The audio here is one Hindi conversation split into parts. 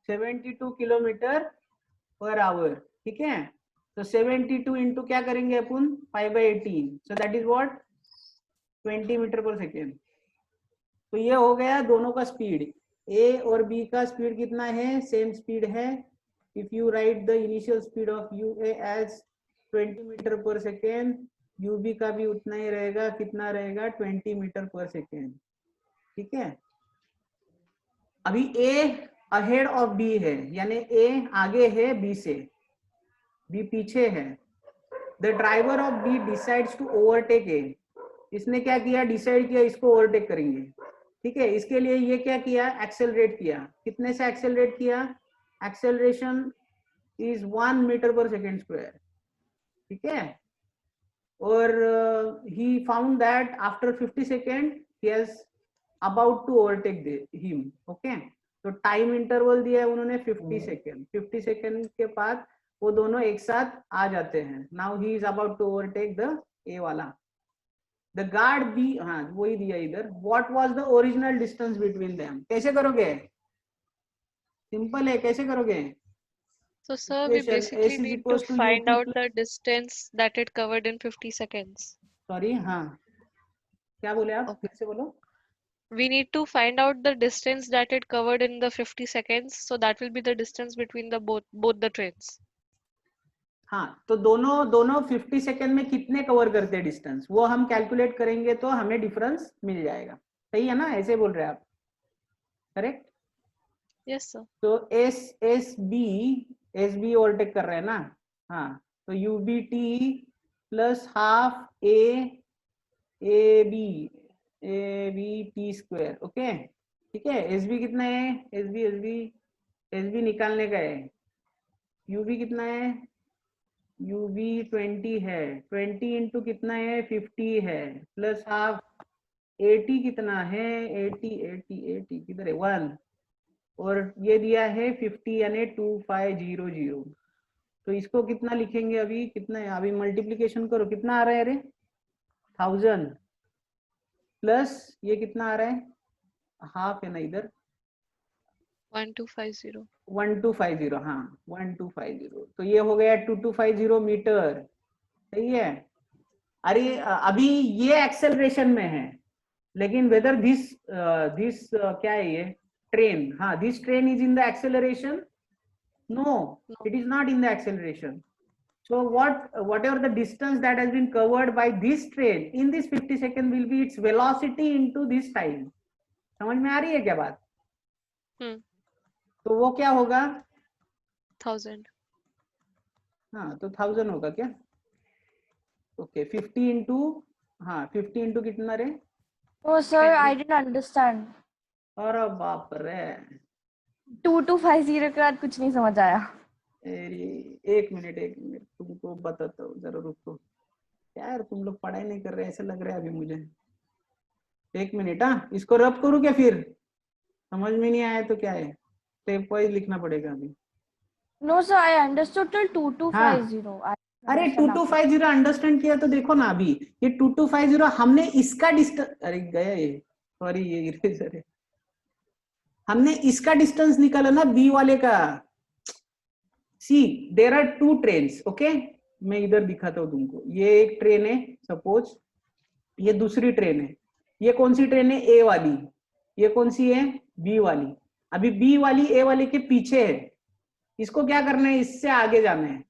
72 किलोमीटर पर आवर, ठीक है। तो 72 इंटू क्या करेंगे अपन, 5/18, so that is what 20 metre per second. तो ये हो गया दोनों का स्पीड। ए और बी का स्पीड कितना है, सेम स्पीड है। If you write the initial speed of U A as 20 metre per second, U B का भी उतना ही रहेगा, कितना रहेगा 20 मीटर पर सेकेंड, ठीक है। अभी ए अहेड ऑफ बी है, यानी ए आगे है बी से, बी पीछे है। The driver of B decides to overtake A, इसने क्या किया, डिसाइड किया इसको ओवरटेक करेंगे, ठीक है। इसके लिए ये क्या किया, एक्सेलरेट किया। कितने से एक्सेलरेट किया, acceleration is 1 metre per second square, ठीक है। और he found that after 50 second he has about to overtake him, okay. तो टाइम इंटरवल दिया है उन्होंने 50 सेकेंड। 50 सेकेंड के बाद वो दोनों एक साथ आ जाते हैं। Now he is about to overtake the A वाला। द गार्ड बी, हाँ वही दिया इधर, what was the original distance between them. कैसे करोगे, सिंपल है, कैसे करोगे। So sir, we basically S is need to equals to find UP out the distance that it covered in 50 seconds. Sorry, हाँ क्या बोले आप, Okay. फिर से बोलो। We need to find out the distance that it covered in the 50 seconds. So that will be the distance between the both the trains. हाँ, तो दोनों 50 सेकेंड में कितने कवर करते हैं डिस्टेंस, वो हम कैलकुलेट करेंगे तो हमें डिफरेंस मिल जाएगा। सही है ना, ऐसे बोल रहे हैं आप, करेक्ट। Yes sir. तो एस बी ओवरटेक कर रहे हैं ना, हाँ। तो U B T plus half A B T square, okay, ठीक है। एस बी कितना है, एस बी निकालने का है। यू बी कितना है, यू बी 20 है, 20 इंटू कितना है 50 है, प्लस हाफ 80 कितना है, 80 किधर है 1, और ये दिया है 50 यानी 2500। तो इसको कितना लिखेंगे, अभी कितना है, अभी मल्टीप्लीकेशन करो, कितना आ रहा है, अरे 1000 प्लस ये कितना आ रहा है, हाफ है ना इधर, 1250. 1250, हाँ 1250। तो ये हो गया 2250 मीटर, सही है। अरे अभी ये एक्सेलरेशन में है, लेकिन वेदर दिस क्या है ये ट्रेन, हाँ this train is in the acceleration, no it is not in the acceleration. So whatever the distance that has been covered by this train in this 50 second will be its velocity into this time. समझ में आ रही है क्या बात। तो वो क्या होगा 1000. हाँ, तो 1000 होगा क्या, ओके। 50 इंटू, हाँ 50 इंटू कितना रे। Oh sir, I didn't understand. अरे बाप रे, 2250 के बाद कुछ नहीं समझ आया। एक मिनट तुमको बताता हूँ, जरा रुको। क्या यार तुम लोग पढ़ाई नहीं कर रहे, ऐसा लग रहा है अभी मुझे। एक मिनट, हाँ इसको रब करूँ क्या, फिर समझ में नहीं आया तो क्या है, स्टेप वाइज लिखना पड़ेगा अभी। No sir, I understood till 2250. हाँ। अरे 2250 अंडरस्टैंड किया तो देखो ना, अभी ये 2250 हमने इसका डिस्टेंस, अरे गया ये, सॉरी ये इरेजर है, हमने इसका डिस्टेंस निकाला ना बी वाले का। सी देयर आर 2 ट्रेन्स, ओके। मैं इधर दिखाता हूँ तुमको, ये एक ट्रेन है सपोज, ये दूसरी ट्रेन है। ये कौन सी ट्रेन है, ए वाली। ये कौन सी है, बी वाली। अभी बी वाली ए वाली के पीछे है, इसको क्या करना है, इससे आगे जाना है।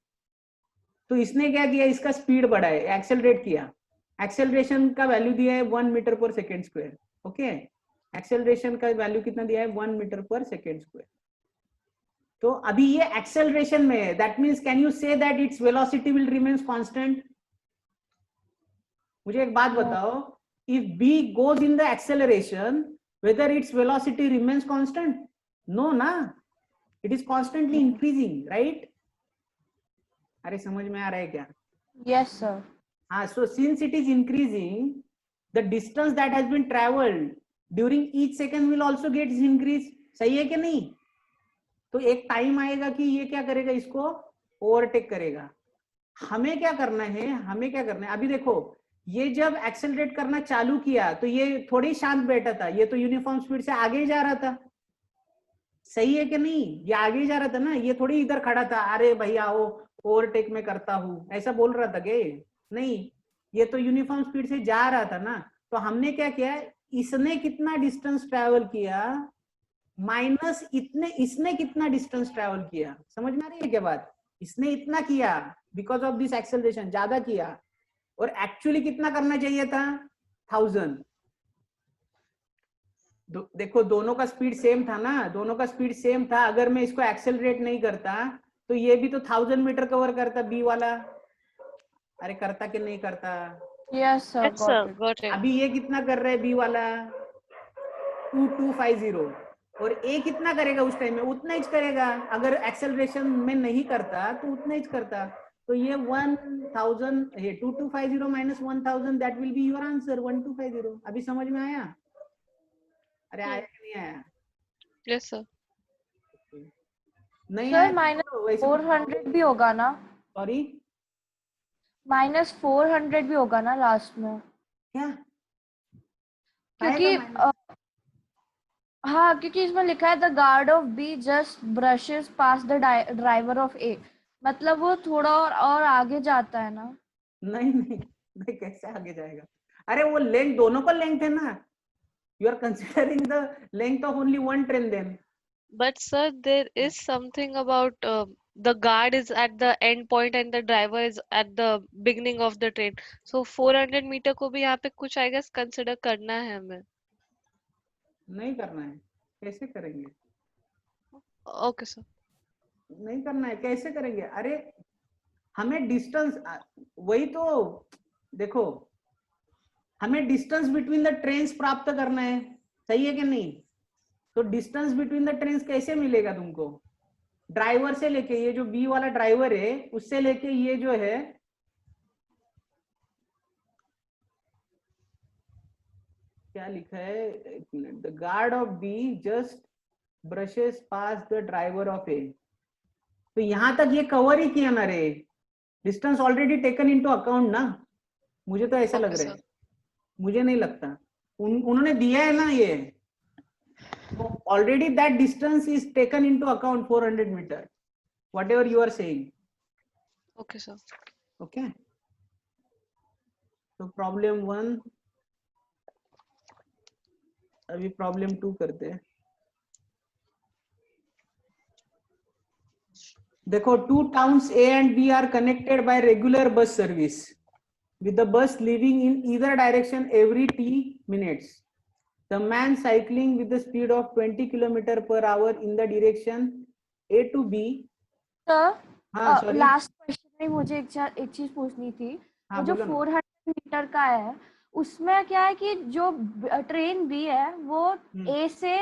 तो इसने क्या किया, इसका स्पीड बढ़ाया, एक्सेलरेट किया। एक्सेलरेशन का वैल्यू दिया है 1 metre per second square, okay. Acceleration का वैल्यू कितना दिया है, 1 मीटर पर सेकेंड स्क्वायर। तो अभी ये एक्सेलरेशन में है, that means can you say that its velocity will remains constant. मुझे एक बात बताओ, if B goes in the acceleration whether its velocity remains constant, no ना, it is constantly increasing, right. अरे समझ में आ रहा है क्या। Yes sir. हाँ, so since it is increasing, the distance that has been traveled during each second will also get increased, सही है कि नहीं। तो एक टाइम आएगा कि ये क्या करेगा, इसको ओवरटेक करेगा। हमें क्या करना है, अभी देखो ये जब एक्सेलरेट करना चालू किया तो ये थोड़ी शांत बैठा था, ये तो यूनिफॉर्म स्पीड से आगे ही जा रहा था। सही है कि नहीं? ये आगे जा रहा था ना, ये थोड़ी इधर खड़ा था, अरे भैया आओ ओवरटेक में करता हूँ, ऐसा बोल रहा था क्या? नहीं, ये तो यूनिफॉर्म स्पीड से जा रहा था ना। तो हमने क्या किया, इसने कितना डिस्टेंस ट्रेवल किया माइनस इतने, इसने कितना डिस्टेंस ट्रेवल किया। समझ में आ रही है क्या बात? इसने इतना किया बिकॉज ऑफ दिस एक्सेलरेशन, ज्यादा किया, और एक्चुअली कितना करना चाहिए था? 1000। देखो दोनों का स्पीड सेम था ना, दोनों का स्पीड सेम था। अगर मैं इसको एक्सेलरेट नहीं करता तो ये भी तो 1000 मीटर कवर करता बी वाला। अरे करता कि नहीं करता? Yes, sir. Yes, Got sir. it. Got it. अभी ये कितना कर रहा है बी वाला? 2250, और ए कितना करेगा उस टाइम में? उतना ही करेगा। अगर एक्सेलरेशन में नहीं करता तो उतना ही करता। तो ये 1000, ये 2250 minus 1000, that will be your answer 1250। अभी समझ में आया? अरे आया कि नहीं आया? Yes, sir. नहीं Sir, आया minus तो वैसे 400 भी होगा ना? सॉरी minus 400 भी होगा ना लास्ट में? क्या क्योंकि आएगा minus? हाँ, क्योंकि इसमें लिखा है the guard of B just brushes past the driver of A, मतलब वो थोड़ा और आगे जाता है ना? नहीं नहीं नहीं, कैसे आगे जाएगा? अरे वो लेंथ, दोनों का लेंथ है ना। You are considering the length of only one train then. But sir, there is something about the guard is at the end point and the driver is at the beginning of the train. So 400 metre को भी यहाँ पे कुछ I guess consider करना है हमें. नहीं करना है, कैसे करेंगे? Okay, sir. नहीं करना है, कैसे करेंगे? अरे हमें डिस्टेंस, वही तो देखो, हमें डिस्टेंस बिटवीन द ट्रेन्स प्राप्त करना है, सही है कि नहीं? तो डिस्टेंस बिटवीन द ट्रेन्स कैसे मिलेगा तुमको? ड्राइवर से लेके, ये जो बी वाला ड्राइवर है उससे लेके ये जो है, क्या लिखा है, एक minute, the guard of B just brushes past the driver of A. तो यहां तक ये कवर ही किया ना रे, distance already taken into account ना। मुझे तो ऐसा लग Okay, रहा sir. है, मुझे नहीं लगता। उन्होंने दिया है ना ये, already that distance is taken into account 400 metre, whatever you are saying. Okay, sir. Okay, तो प्रॉब्लम 1, अभी प्रॉब्लम 2 करते हैं। देखो, two towns A and B are connected by regular bus service with the bus leaving in either direction every t minutes. The man cycling with the speed of 20 km/h in the direction A to B. Sir, हाँ सॉरी, लास्ट क्वेश्चन में मुझे एक चीज पूछनी थी। हाँ वो जो बोलो ना। 400 मीटर का है, उसमें क्या है कि जो ट्रेन बी है वो ए से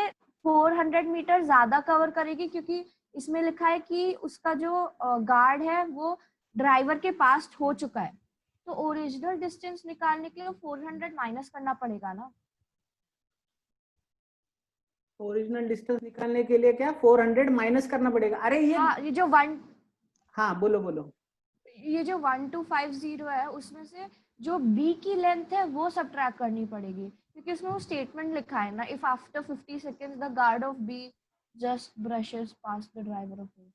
400 मीटर ज्यादा कवर करेगी, क्योंकि इसमें लिखा है कि उसका जो गार्ड है वो ड्राइवर के पास हो चुका है। तो ओरिजिनल डिस्टेंस निकालने के लिए 400 माइनस करना पड़ेगा ना? ओरिजिनल डिस्टेंस निकालने के लिए क्या 400 माइनस करना पड़ेगा? अरे ये हाँ, ये जो हाँ बोलो बोलो। 1250 है उसमें से जो बी की लेंथ है वो सबट्रैक्ट करनी पड़ेगी, क्योंकि उसमें वो स्टेटमेंट लिखा है ना, if after 50 seconds the guard of B just brushes past the driver of A.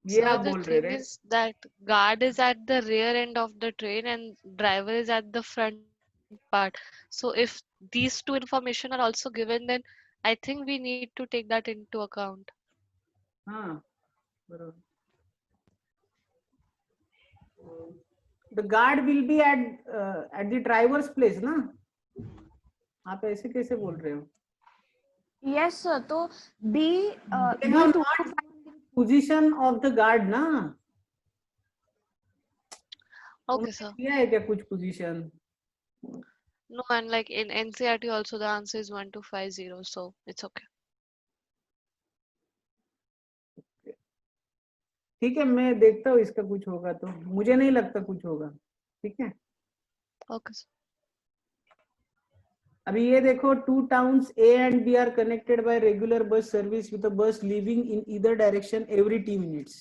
ये So आप the बोल रहे thing रे, is that guard is at the rear end of the train and driver is at the front part. So if these two information are also given, then I think we need to take that into account. हाँ बरोबर। The guard will be at the driver's place ना। आप ऐसे कैसे बोल रहे हो? यस सर, तो B They have not position of the guard ना। Okay, उन्होंने sir. दिया है क्या कुछ position? No, and like in NCERT also the answer is 1250, so it's okay. ठीक है, मैं देखता हूँ इसका कुछ होगा तो, मुझे नहीं लगता कुछ होगा। ठीक है, Okay, sir. अभी ये देखो, two towns A and B are connected by regular bus service with a bus leaving in either direction every 2 minutes.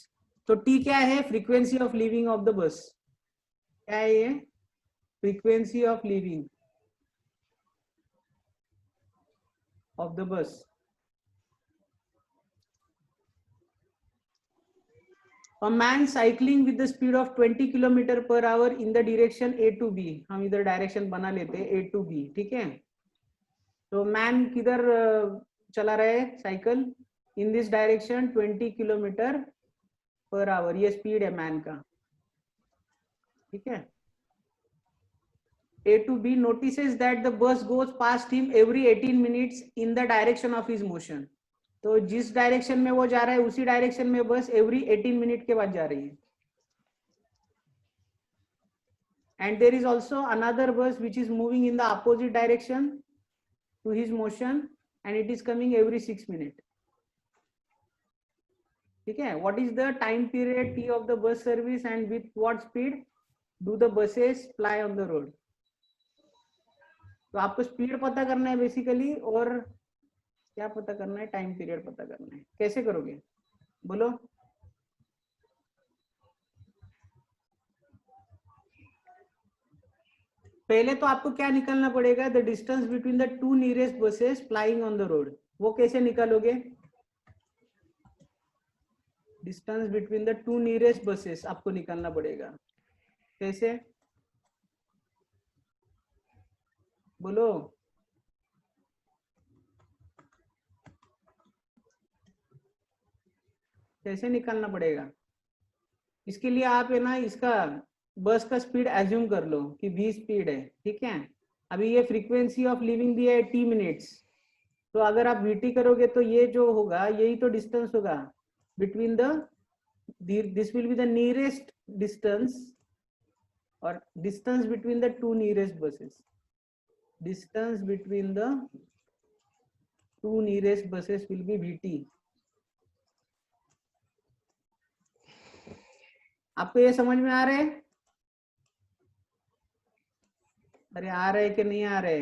तो टी क्या है? Frequency of leaving of the bus. क्या है ये? Frequency of leaving of the bus. A man cycling with the speed of 20 kilometre per hour in the direction A to B. हम इधर डायरेक्शन बना लेते हैं A to B. ठीक है. तो मैन किधर चला रहा है cycle? In this direction 20 kilometre per our. ये स्पीड है मैन का. ठीक है. A to B notices that the bus goes past him every 18 minutes in the direction of his motion. तो जिस डायरेक्शन में वो जा रहा है उसी डायरेक्शन में बस एवरी 18 मिनट के बाद जा रही है. And there is also another bus which is moving in the opposite direction to his motion and it is coming every 6 minute. ठीक है. What is the time period T of the bus service and with what speed do the buses ply on the road. तो आपको स्पीड पता करना है बेसिकली, और क्या पता करना है? टाइम पीरियड पता करना है. कैसे करोगे बोलो? पहले तो आपको क्या निकालना पड़ेगा? The distance between the two nearest buses प्लाइंग on the road. वो कैसे निकालोगे? Distance between the two nearest buses आपको निकालना पड़ेगा. कैसे बोलो? कैसे निकालना पड़ेगा? इसके लिए आप है ना, इसका बस का स्पीड एज्यूम कर लो कि v स्पीड है. ठीक है. अभी ये फ्रीक्वेंसी ऑफ लिविंग दिया है t मिनट्स. तो अगर आप vt करोगे तो ये जो होगा यही तो डिस्टेंस होगा between the, this will be the nearest distance, और distance between the two nearest buses. Distance between the two nearest buses will be vt. आपको ये समझ में आ रहा है? अरे आ रहे कि नहीं आ रहे?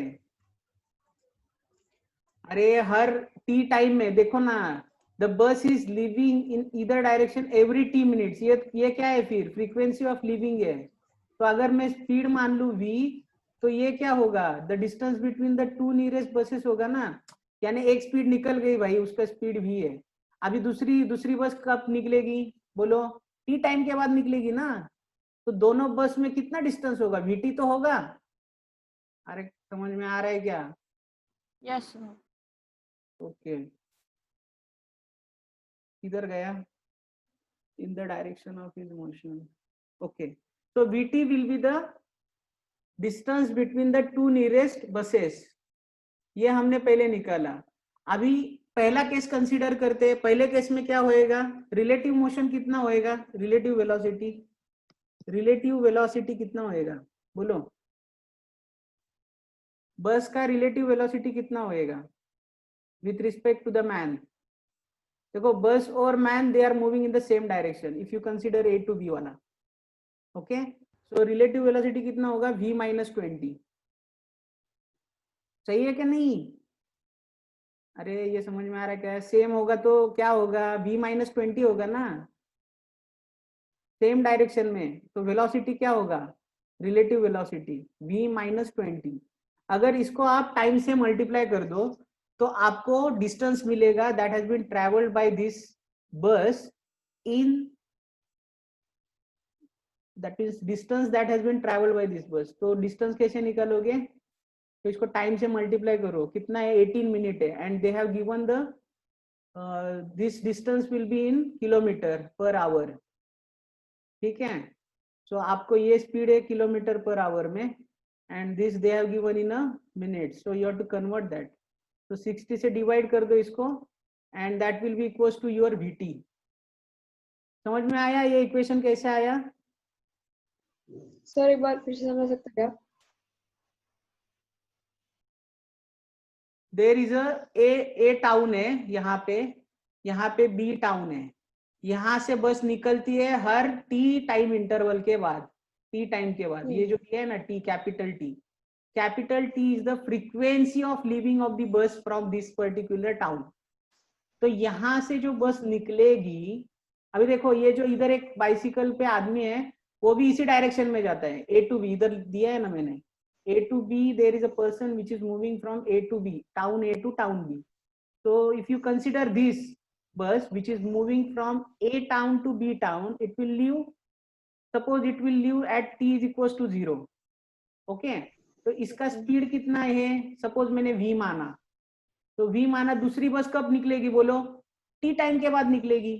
अरे हर टी टाइम में देखो ना, the bus is living in either direction every T minutes. ये क्या है? फिर फ्रीक्वेंसी ऑफ लिविंग है. तो अगर मैं स्पीड मान लू v, तो ये क्या होगा? The distance between the two nearest buses होगा ना. यानी एक स्पीड निकल गई भाई, उसका स्पीड v है. अभी दूसरी बस कब निकलेगी बोलो? टी टाइम के बाद निकलेगी ना. तो दोनों बस में कितना डिस्टेंस होगा? vt तो होगा. अरे समझ में आ रहा है क्या? यस. ओके. किधर गया? In the direction of his motion. Okay. तो vt will be the distance between the two nearest buses. ये हमने पहले निकाला. अभी पहला केस कंसीडर करते हैं. पहले केस में क्या होएगा? रिलेटिव मोशन कितना होएगा? Relative velocity. रिलेटिव वेलोसिटी कितना होएगा बोलो? बस का रिलेटिव वेलोसिटी कितना होएगा with respect to the man? देखो बस और man they are moving in the same direction if you consider A to B वाला. ओके. सो रिलेटिव वेलोसिटी कितना होगा? v - 20. सही है कि नहीं? अरे ये समझ में आ रहा है क्या? सेम होगा तो क्या होगा? v - 20 होगा ना, सेम डायरेक्शन में. तो वेलोसिटी क्या होगा? Relative velocity v - 20. अगर इसको आप टाइम से मल्टीप्लाई कर दो तो आपको डिस्टेंस मिलेगा that has been travelled by this bus in, that is distance that has been travelled by this bus. तो डिस्टेंस कैसे निकालोगे? तो इसको टाइम से मल्टीप्लाई करो. कितना है? 18 मिनट है. And they have given the this distance will be in kilometre per our. ठीक है. सो आपको ये स्पीड है किलोमीटर पर आवर में, and this they have given in a minute. So you have to convert that. तो 60 से डिवाइड कर दो इसको, and that will be equals to your vt. समझ में आया ये इक्वेशन कैसे आया? सर एक बार फिर से समझ सकते क्या? देयर इज ए टाउन है यहाँ पे बी टाउन है. यहाँ से बस निकलती है हर टी टाइम इंटरवल के बाद. टी टाइम के बाद ये जो है ना T, capital T is the frequency of leaving of the बस फ्रॉम दिस पर्टिकुलर टाउन. तो यहाँ से जो बस निकलेगी अभी देखो ये जो इधर एक बाइसिकल पे आदमी है वो भी इसी डायरेक्शन में जाता है, ए टू बी, इधर दिया है ना मैंने, A to B, there is a person which is moving from A to B, town A to town B. So if you consider this bus which is moving from A town to B town, it will leave, suppose it will leave at t is equals to 0. Okay, तो इसका स्पीड कितना है, सपोज मैंने v माना, तो v माना, दूसरी बस कब निकलेगी बोलो, t टाइम के बाद निकलेगी.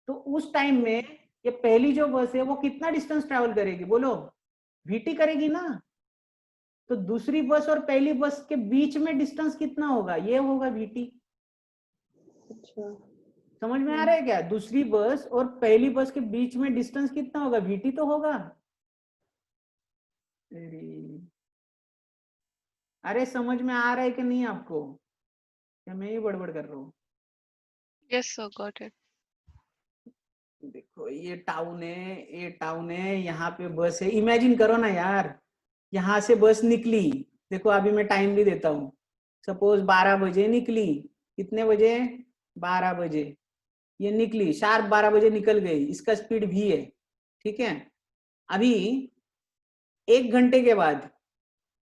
तो उस टाइम में ये पहली जो बस है वो कितना डिस्टेंस ट्रेवल करेगी बोलो, vt करेगी ना. तो दूसरी बस और पहली बस के बीच में डिस्टेंस कितना होगा, ये होगा vt. अच्छा, समझ में आ रहा है क्या, दूसरी बस और पहली बस के बीच में डिस्टेंस कितना होगा, vt तो होगा. अरे समझ में आ रहा है कि नहीं आपको, क्या मैं ही बड़बड़ कर रहा हूँ. Yes, sir, got it. देखो ये टाउन है, ये टाउन है, यहाँ पे बस है, इमेजिन करो ना यार, यहाँ से बस निकली, देखो अभी मैं टाइम भी देता हूँ, सपोज 12 बजे निकली, कितने बजे, 12 बजे ये निकली, शार्प 12 बजे निकल गई, इसका स्पीड v है, ठीक है. अभी 1 घंटे के बाद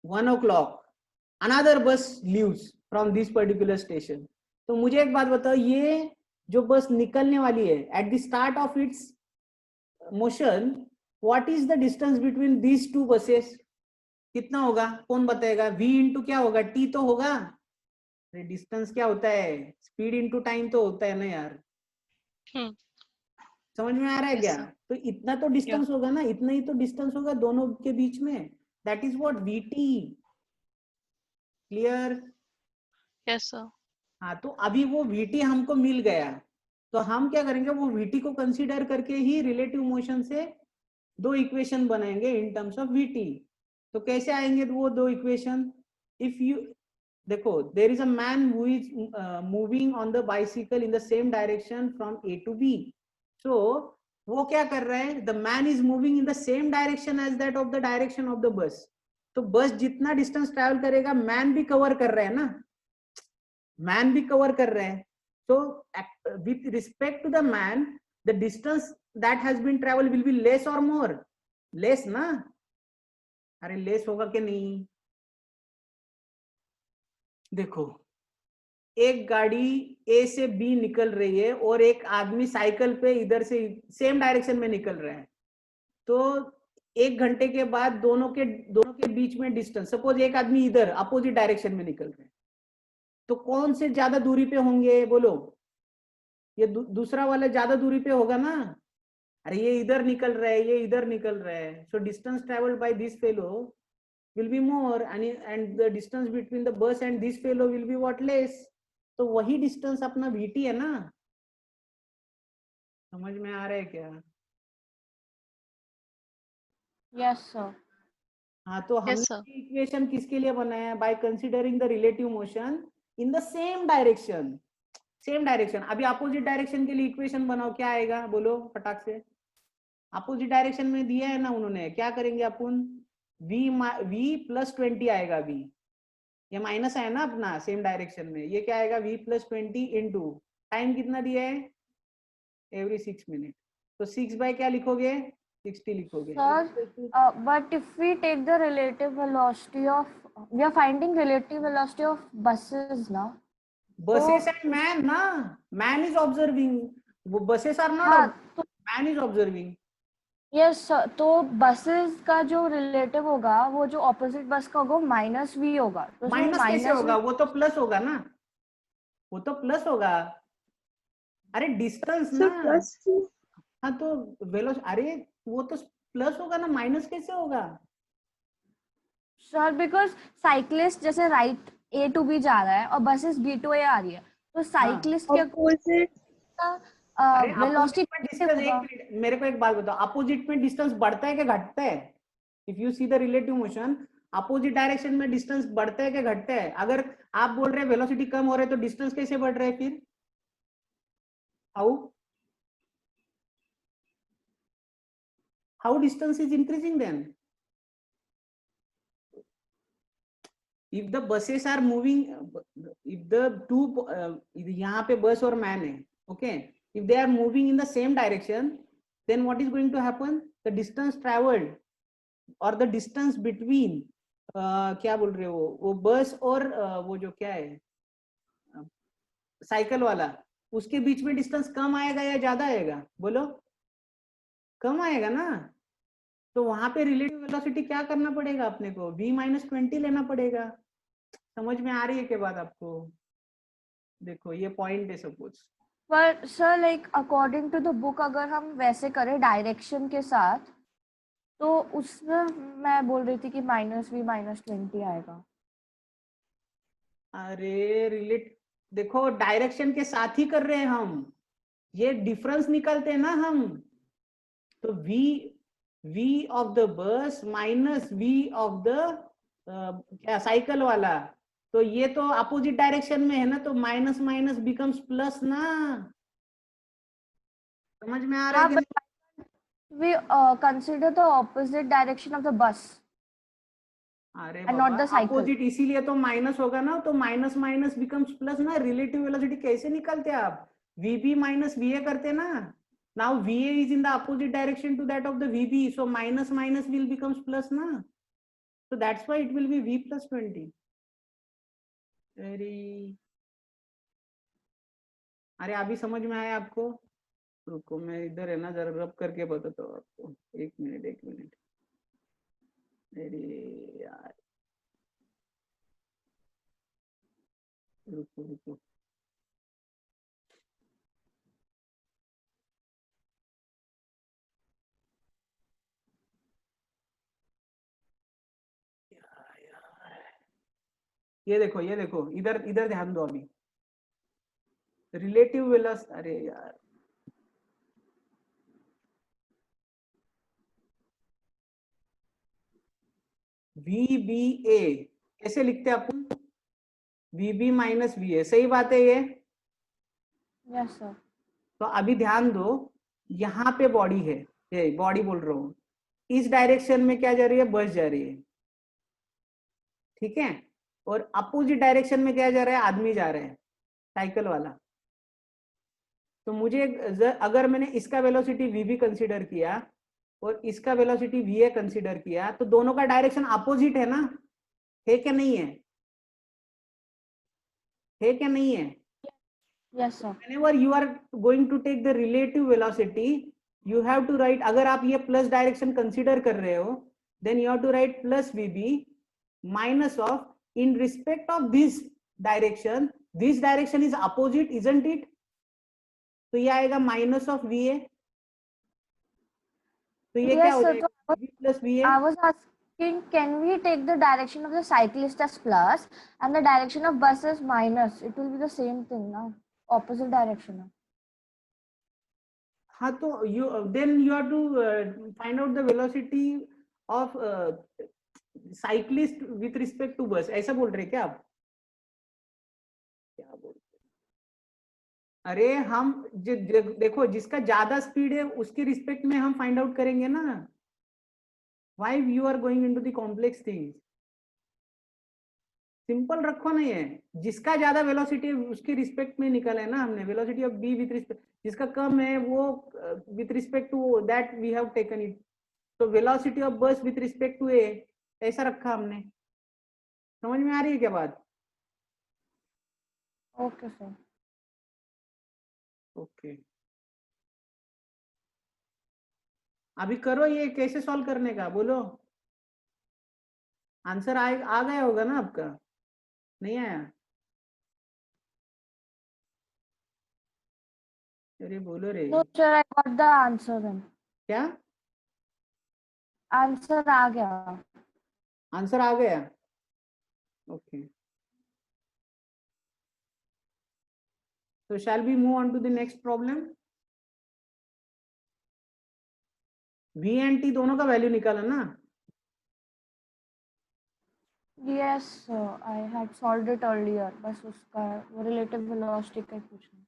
1 o'clock अनदर बस leaves from this particular station. तो मुझे एक बात बताओ, ये जो बस निकलने वाली है at the start of its motion, what is the distance between these two buses, कितना होगा, कौन बताएगा, v इंटू क्या होगा, t तो होगा. डिस्टेंस क्या होता है, स्पीड इंटू टाइम तो होता है ना यार. समझ में आ रहा है Yes, क्या, sir. तो इतना तो डिस्टेंस होगा ना, इतना ही तो डिस्टेंस होगा दोनों के बीच में, that is what vt. Clear. Yes, sir. हाँ, तो अभी वो vt हमको मिल गया, तो हम क्या करेंगे, वो vt को कंसीडर करके ही रिलेटिव मोशन से दो इक्वेशन बनाएंगे इन टर्म्स ऑफ vt. तो कैसे आएंगे वो दो इक्वेशन, इफ यू देखो, there is a man who is moving on the bicycle in the same direction from A to B. So वो क्या कर रहा है, the man is moving in the same direction as that of the direction of the bus. तो बस जितना डिस्टेंस ट्रैवल करेगा मैन भी कवर कर रहा है ना, मैन भी कवर कर रहा है. so with respect to the man, the distance that has been traveled will be less or more, less ना. अरे लेस होगा कि नहीं, देखो एक गाड़ी ए से बी निकल रही है और एक आदमी साइकिल पे इधर से सेम डायरेक्शन में निकल रहा है. तो 1 घंटे के बाद दोनों के बीच में डिस्टेंस, सपोज एक आदमी इधर अपोजिट डायरेक्शन में निकल रहे हैं, तो कौन से ज्यादा दूरी पे होंगे बोलो, ये दूसरा वाला ज्यादा दूरी पे होगा ना. अरे ये इधर निकल रहा है, ये इधर निकल रहा है, so distance travelled by this fellow will be more, and the distance between the bus and this fellow will be what, less. तो वही डिस्टेंस अपना vt है ना. समझ में आ रहा है क्या. Yes sir. हाँ, तो Yes, sir. हमने इक्वेशन किसके लिए बनाया, by considering the relative motion in the same direction, same direction. अभी अपोजिट डायरेक्शन के लिए इक्वेशन बनाओ, क्या आएगा बोलो फटाक से. अपोजिट डायरेक्शन में दिया है ना उन्होंने, क्या करेंगे अपन, v प्लस 20 आएगा, v ये माइनस है ना अपना सेम डायरेक्शन में, ये क्या आएगा, v प्लस 20 इंटू टाइम कितना दिया है, एवरी 6 मिनट. तो 6 बाय क्या लिखोगे, 60 लिखोगे. Sir, but if we take the relative velocity of, we are finding relative velocity of buses now. Buses and man ना, मैन इज ऑब्जर्विंग, वो बसेस आर हाँ, not, man is observing. Yes sir, तो बसेस का जो रिलेटिव होगा वो जो ऑपोजिट बस का होगा माइनस वी होगा. तो माइनस कैसे होगा, वो तो प्लस होगा ना, वो तो प्लस होगा. अरे डिस्टेंस ना, प्लस हाँ तो वेलोस, अरे वो तो प्लस होगा ना, माइनस कैसे होगा. सर बिकॉज साइक्लिस्ट जैसे राइट ए टू बी जा रहा है और बसेस बी टू ए आ रही है, तो साइक्लिस्ट के अपोजिट, अरे वेलोसिटी अपोजिट में डिस्टेंस, एक मिनट मेरे को एक बात बताओ, अपोजिट में डिस्टेंस बढ़ता है कि घटता है. If you see the relative motion, opposite direction में डिस्टेंस बढ़ता है कि घटता है. अगर आप बोल रहे हैं वेलोसिटी कम हो रहा है तो डिस्टेंस कैसे बढ़ रहा है फिर, how distance is increasing then. if the buses are moving, if the two यहाँ पे बस और मैन है, okay, if they are moving in the same direction, then what is going to happen? The distance traveled or the distance between क्या बोल रहे हो, वो बस और वो जो क्या है साइकिल वाला, उसके बीच में डिस्टेंस कम आएगा या ज्यादा आएगा? बोलो, कम आएगा ना। तो वहां पे रिलेटिव वेलोसिटी क्या करना पड़ेगा अपने को? v-20 लेना पड़ेगा। समझ में आ रही है क्या बात आपको? देखो ये पॉइंट है सपोज। पर sir like according to the book अगर हम वैसे करें डायरेक्शन के साथ, तो उसमें मैं बोल रही थी कि -v-20 आएगा। अरे रिलेट, देखो डायरेक्शन के साथ ही कर रहे हैं हम, ये डिफरेंस निकालते हैं ना हम। तो v ऑफ द बस माइनस v ऑफ द क्या साइकिल वाला, तो ये तो अपोजिट डायरेक्शन में है ना, तो माइनस माइनस बिकम्स प्लस ना। समझ में आ रहा है कि नहीं? We consider the opposite direction of the bus अरे and not बाबा the cycle. अपोजिट, इसीलिए तो माइनस होगा ना, तो माइनस माइनस बिकम्स प्लस ना। रिलेटिव वेलोसिटी कैसे निकालते हैं आप? vb माइनस va करते ना। Now va is in the opposite direction to that of the vb, so minus minus will becomes plus ना, so that's why it will be v+20. अरे अभी समझ में आया आपको? रुको मैं इधर है ना जरा रब करके बताता हूँ आपको, एक मिनट। अरे यार रुको। ये देखो इधर ध्यान दो अभी। रिलेटिव वेलोसिटी, अरे यार VBA कैसे लिखते हैं अपन? VB माइनस VA, सही बात है ये। Yes sir. तो अभी ध्यान दो, यहाँ पे बॉडी है, ये बॉडी बोल रहा हूँ, इस डायरेक्शन में क्या जा रही है? बस जा रही है, ठीक है। और अपोजिट डायरेक्शन में क्या जा रहा है? आदमी जा रहा है, साइकिल वाला। तो मुझे अगर मैंने इसका वेलोसिटी VB कंसीडर किया और इसका वेलोसिटी VA कंसीडर किया, तो दोनों का डायरेक्शन अपोजिट है ना, है क्या नहीं है? है क्या नहीं है? Yes sir. Whenever you are going to take the relative velocity, you have to write, अगर आप ये प्लस डायरेक्शन कंसीडर कर रहे हो, then you have to write plus VB minus of, in respect of this direction is opposite, isn't it? तो ये आएगा माइनस ऑफ VA, तो ये क्या Yes हो sir. जाएगा? So VB plus VA। I was asking, can we take the direction of the cyclist as plus and the direction of bus as minus? It will be the same thing now, opposite direction. हाँ तो then you have to find out the velocity of cyclist with respect to bus, ऐसा बोल रहे क्या आप? क्या बोल रहे? अरे हम देखो जिसका ज्यादा स्पीड है उसके रिस्पेक्ट में हम फाइंड आउट करेंगे ना। Why you are going into the complex things? Simple रखो ना, ये जिसका ज्यादा वेलोसिटी है उसके रिस्पेक्ट में निकाला है ना हमने, velocity of B with respect, जिसका कम है वो with respect to that we have taken it. तो velocity of bus with respect to A, ऐसा रखा हमने। समझ में आ रही है क्या बात? Okay sir. ओके अभी करो, ये कैसे सॉल्व करने का बोलो। आंसर आ गया होगा ना आपका? नहीं आया? अरे बोलो रे। No sir, I got the answer then. क्या Answer आ गया. आंसर आ गया? Okay so shall we move on to the next problem? V and T दोनों का वैल्यू निकाला ना? Yes sir, I had solved it earlier. बस उसका वो relative velocity का ही पूछना.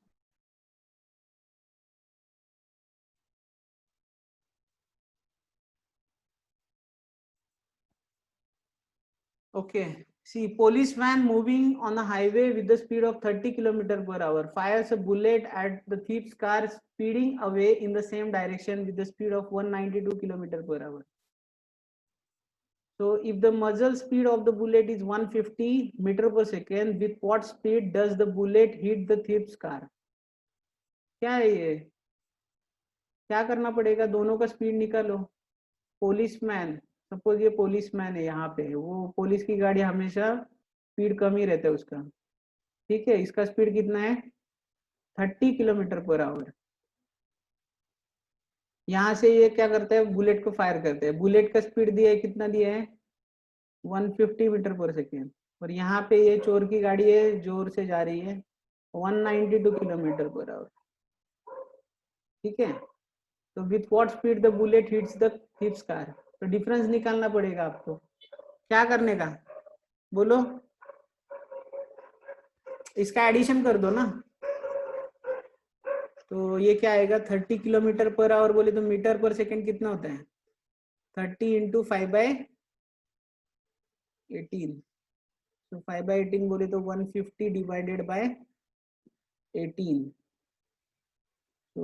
Okay See, policeman moving on a highway with the speed of 30 km/h fires a bullet at the thief's car speeding away in the same direction with the speed of 192 km/h. So if the muzzle speed of the bullet is 150 meter per second, with what speed does the bullet hit the thief's car? क्या है ये? क्या करना पड़ेगा? दोनों का स्पीड निकालो. पुलिसमैन, सपोज ये पुलिसमैन है, यहाँ पे वो पुलिस की गाड़ी हमेशा स्पीड कम ही रहता है उसका. ठीक है, इसका स्पीड कितना है? 30 km/h. यहाँ से ये क्या करता है? बुलेट को फायर करते हैं. बुलेट का स्पीड दिया है, कितना दिया है? 150 मीटर पर सेकेंड. और यहाँ पे ये चोर की गाड़ी है, जोर से जा रही है, 192 km/h. ठीक है, तो with what speed the bullet hits the thief's car? तो डिफरेंस निकालना पड़ेगा आपको. क्या करने का? बोलो. इसका एडिशन कर दो ना. तो ये क्या आएगा? 30 km/h बोले तो मीटर पर सेकेंड कितना होता है? 30 इंटू 5/18. तो 5/18 बोले तो 150 डिवाइडेड बाय 18. तो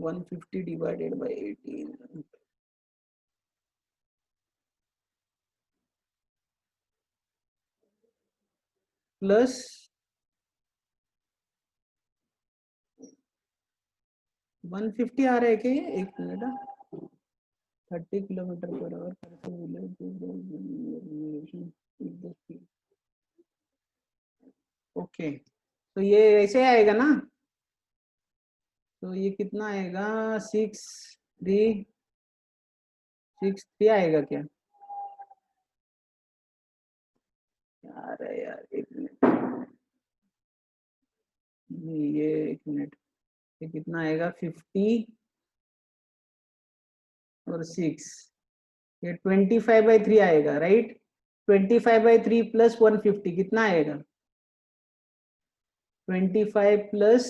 150 डिवाइडेड बाय 18 प्लस 150 आ रहा है क्या? ये 1 मिनट. 30 km/h. ओके, तो ये ऐसे आएगा ना. तो ये कितना आएगा? 6363 आएगा क्या? यार है यार, 1 मिनट. ये 1 मिनट. ये कितना आएगा? 50 और 6, ये 25/3 आएगा, राइट? 25/3 प्लस 150 कितना आएगा? 25 plus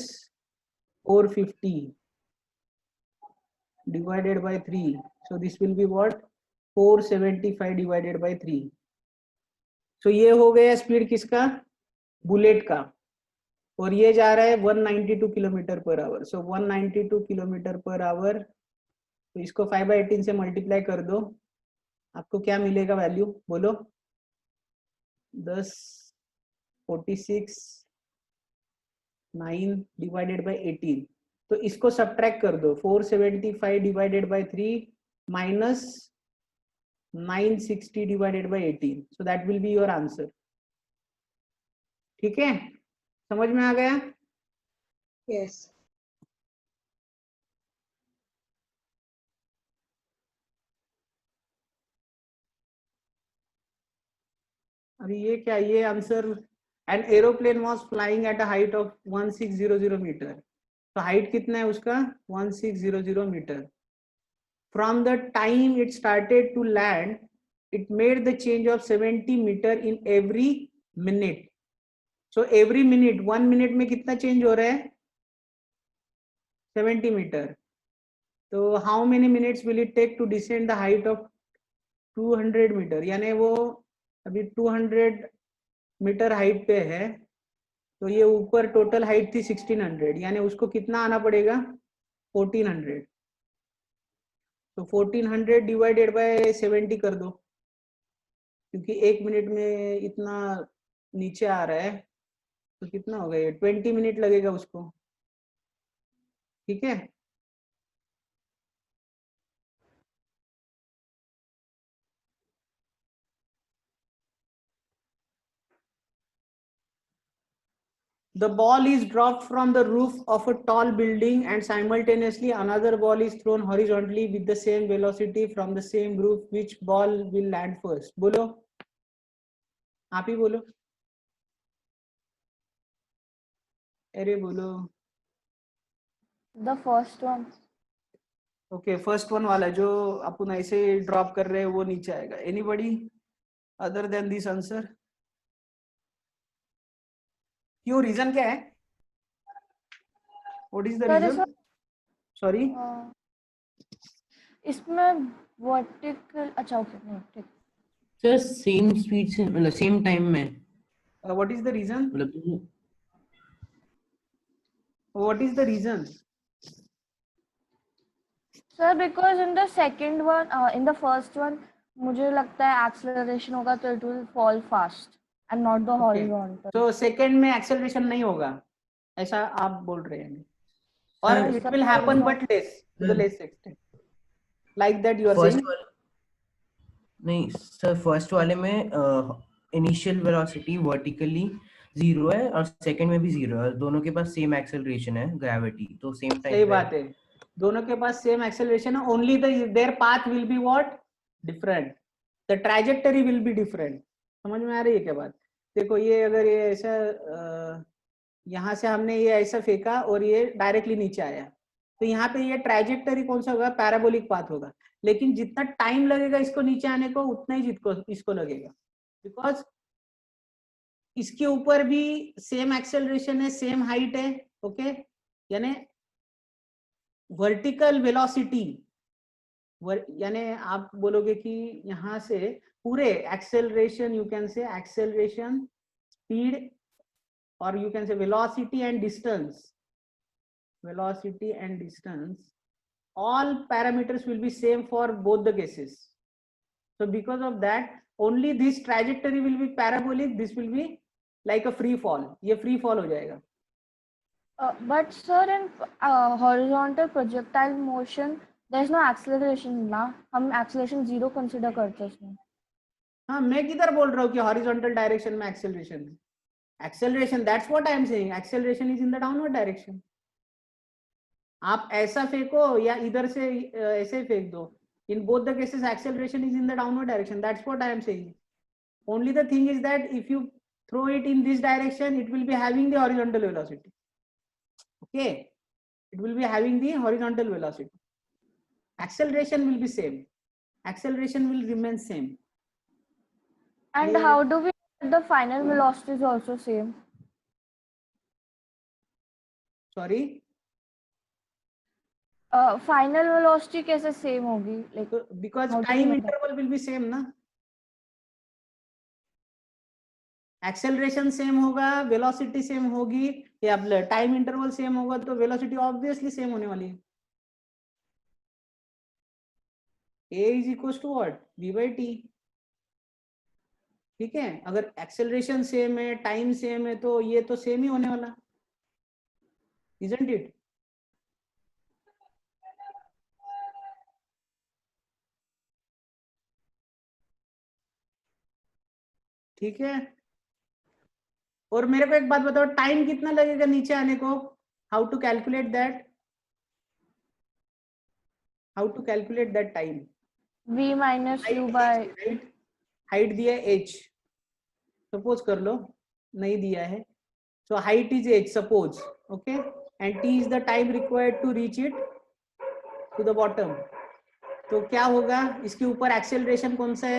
450 divided by 3. So this will be what? 475 divided by 3. So ये हो गया स्पीड किसका? बुलेट का. और ये जा रहा है 192 km/h. So 192 km/h. तो इसको 5/18 से मल्टीप्लाई कर दो. आपको क्या मिलेगा वैल्यू? बोलो. 10 46 9 डिवाइडेड बाय 18. तो इसको सब्ट्रैक्ट कर दो. 475 divided by 3 minus 960 divided by 18. So that will be your answer. ठीक है, समझ में आ गया? Yes. अभी ये क्या? ये answer. An aeroplane was flying at a height of 1600 metre. तो हाइट कितना है उसका? 1600 metre. From the time it started to land, it made the change of 70 metre in every minute. So every minute, 1 minute में कितना चेंज हो रहा है? 70 मीटर. तो how many minutes will it take to descend the height of 200 metre? यानी वो अभी 200 मीटर हाइट पे है. तो ये ऊपर टोटल हाइट थी 1600, यानी उसको कितना आना पड़ेगा? 1400. तो 1400 डिवाइडेड बाय 70 कर दो, क्योंकि 1 मिनट में इतना नीचे आ रहा है. तो कितना होगा ये? 20 मिनट लगेगा उसको. ठीक है, the ball is dropped from the roof of a tall building and simultaneously another ball is thrown horizontally with the same velocity from the same roof. Which ball will land first? बोलो, आप ही बोलो. अरे बोलो. The first one. Okay, first one वाला जो अपन ऐसे ड्रॉप कर रहे हैं वो नीचे आएगा. Anybody other than this answer? क्यों? रीजन क्या है? What is the Sir, reason? Sorry, इसमें वर्टिकल. अच्छा, ओके, नहीं ठीक. सर सेम स्पीड से मतलब सेम टाइम में व्हाट इज द रीजन? मतलब what is the reason? Sir because in the second one, in the first one मुझे लगता है एक्सेलरेशन होगा तो it will fall fast and not the horizontal. तो सेकंड में एक्सेलरेशन नहीं होगा ऐसा आप बोल रहे हैं, और Sir, it will happen but less, to the less extent, like that you are first saying. वाले नहीं सर, फर्स्ट वाले में इनिशियल वेलोसिटी वर्टिकली 0 है और सेकंड में भी 0 है, दोनों के पास सेम एक्सेलरेशन है ग्रेविटी, तो सेम टाइम सही बात है, दोनों के पास सेम एक्सेलरेशन है, only there path will be what different, the trajectory will be different. समझ में आ रही है क्या बात? देखो ये अगर ये ऐसा यहाँ से हमने ये ऐसा फेंका और ये डायरेक्टली नीचे आया, तो यहाँ पे ये ट्रैजेक्टरी कौन सा होगा? पैराबोलिक पाथ होगा. लेकिन जितना टाइम लगेगा इसको नीचे आने को उतना ही इसको लगेगा, बिकॉज इसके ऊपर भी सेम एक्सेलरेशन है, सेम हाइट है. ओके, यानी वर्टिकल वेलोसिटी, यानी आप बोलोगे कि यहाँ से पूरे acceleration, you can say acceleration, speed, or you can say velocity and distance, all parameters will be same for both the cases. So because of that only this trajectory will be parabolic, this will be like a free fall, ये free fall हो जाएगा. But sir, in horizontal projectile motion there is no acceleration ना, हम acceleration 0 consider करते हैं इसमें. हाँ, मैं किधर बोल रहा हूँ कि horizontal direction में acceleration है? Acceleration, that's what I am saying, acceleration is in the downward direction. आप ऐसा फेंको या इधर से ऐसे फेंक दो, in both the cases acceleration is in the downward direction, that's what I am saying. Only the thing is that if you throw it in this direction it will be having the horizontal velocity. Okay, it will be having the horizontal velocity, acceleration will be same, acceleration will remain same. And how do we get the final velocity is also same? Sorry, final velocity कैसे सेम होगी? Like because how do time we know that? interval will be same ना, एक्सेलरेशन सेम होगा, वेलोसिटी सेम होगी, या टाइम इंटरवल सेम होगा तो वेलोसिटी ऑब्वियसली सेम होने वाली है. a is equal to what? v by t. ठीक है, अगर एक्सेलरेशन सेम है, टाइम सेम है, तो ये तो सेम ही होने वाला, isn't it? ठीक है, और मेरे को एक बात बताओ, टाइम कितना लगेगा नीचे आने को? How to calculate that? How to calculate that time? v minus u by height दिया है h, सपोज कर लो नहीं दिया है, so height is h suppose, okay, and t is the time required to reach it to the bottom. तो क्या होगा, इसके ऊपर एक्सेलरेशन कौन सा है?